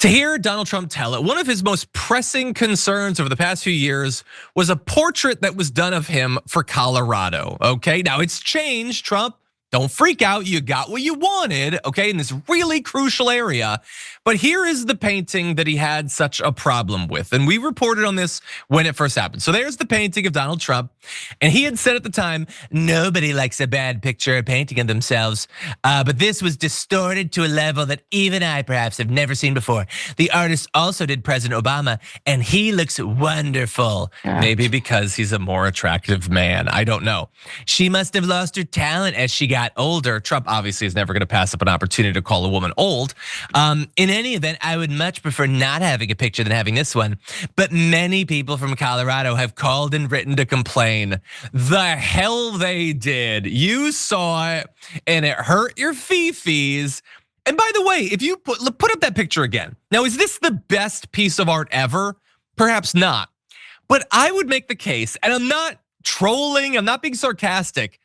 To hear Donald Trump tell it, one of his most pressing concerns over the past few years was a portrait that was done of him for Colorado, okay? Now it's changed, Trump. Don't freak out, you got what you wanted, okay, in this really crucial area. But here is the painting that he had such a problem with. And we reported on this when it first happened. So there's the painting of Donald Trump. And he had said at the time, nobody likes a bad picture or painting of themselves. But this was distorted to a level that even I perhaps have never seen before. The artist also did President Obama, and he looks wonderful. Yeah. Maybe because he's a more attractive man, I don't know. She must have lost her talent as she got older. Trump obviously is never gonna pass up an opportunity to call a woman old. In any event, I would much prefer not having a picture than having this one. But many people from Colorado have called and written to complain. The hell they did. You saw it and it hurt your fifis. And by the way, if you put up that picture again. Now, is this the best piece of art ever? Perhaps not. But I would make the case, and I'm not trolling, I'm not being sarcastic.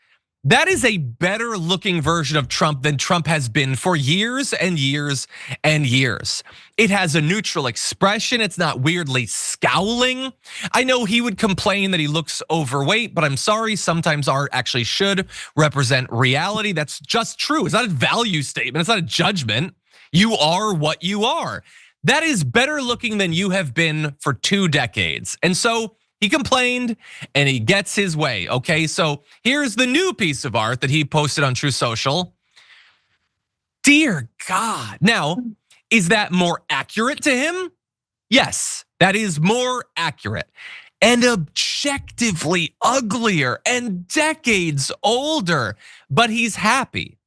That is a better looking version of Trump than Trump has been for years and years and years. It has a neutral expression, it's not weirdly scowling. I know he would complain that he looks overweight, but I'm sorry, sometimes art actually should represent reality. That's just true. It's not a value statement, it's not a judgment. You are what you are. That is better looking than you have been for 2 decades. And so, he complained and he gets his way, okay? So here's the new piece of art that he posted on True Social. Dear God. Now, is that more accurate to him? Yes, that is more accurate and objectively uglier and decades older, but he's happy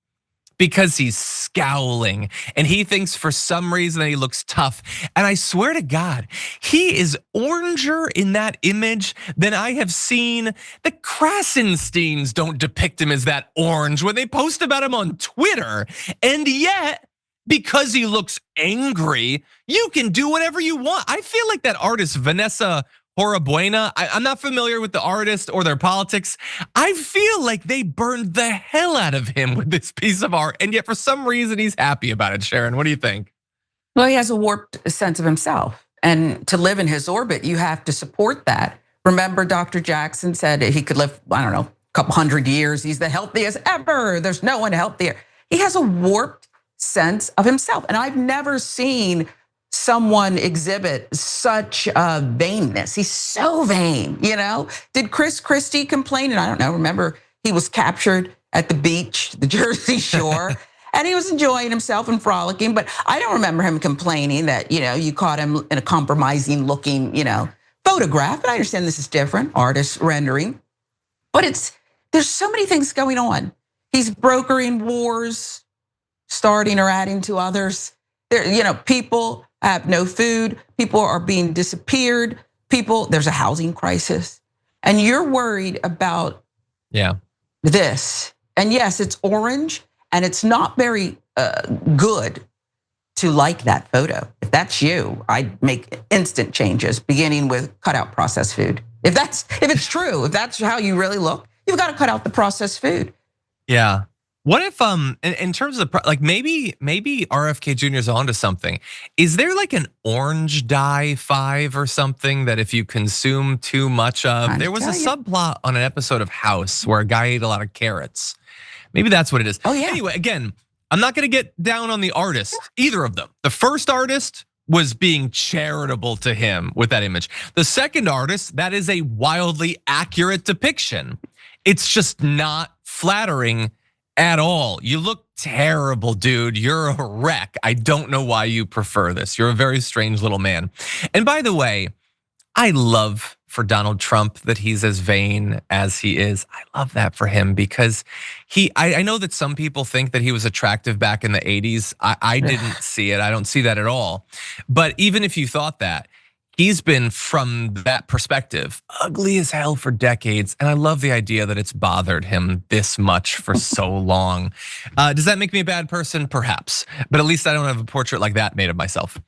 because he's scowling and he thinks for some reason that he looks tough. And I swear to God, he is oranger in that image than I have seen. The Krasensteins don't depict him as that orange when they post about him on Twitter. And yet, because he looks angry, you can do whatever you want. I feel like that artist, Vanessa Horabuena, I'm not familiar with the artist or their politics. I feel like they burned the hell out of him with this piece of art, and yet for some reason he's happy about it. Sharon, what do you think? Well, he has a warped sense of himself, and to live in his orbit, you have to support that. Remember, Dr. Jackson said he could live, I don't know, a couple hundred years. He's the healthiest ever. There's no one healthier. He has a warped sense of himself, and I've never seen someone exhibit such vainness. He's so vain, you know? Did Chris Christie complain? And I don't know, remember he was captured at the beach, the Jersey Shore, and he was enjoying himself and frolicking, but I don't remember him complaining that, you caught him in a compromising looking, photograph. And I understand this is different, artist rendering, but there's so many things going on. He's brokering wars, starting or adding to others. There, people have no food, people are being disappeared, there's a housing crisis. And you're worried about this. And yes, it's orange and it's not very good to like that photo. If that's you, I'd make instant changes, beginning with cut out processed food. If it's true, if that's how you really look, you've got to cut out the processed food. Yeah. What if, in terms of like maybe RFK Jr. is onto something. Is there like an orange dye 5 or something that if you consume too much of? There was a subplot on an episode of House where a guy ate a lot of carrots. Maybe that's what it is. Oh yeah. Anyway, again, I'm not gonna get down on the artist, either of them. The first artist was being charitable to him with that image. The second artist, that is a wildly accurate depiction. It's just not flattering at all. You look terrible, dude. You're a wreck. I don't know why you prefer this. You're a very strange little man. And by the way, I love for Donald Trump that he's as vain as he is. I love that for him because I know that some people think that he was attractive back in the 80s. I didn't see it. I don't see that at all. But even if you thought that, he's been, from that perspective, ugly as hell for decades. And I love the idea that it's bothered him this much for so long. Does that make me a bad person? Perhaps. But at least I don't have a portrait like that made of myself.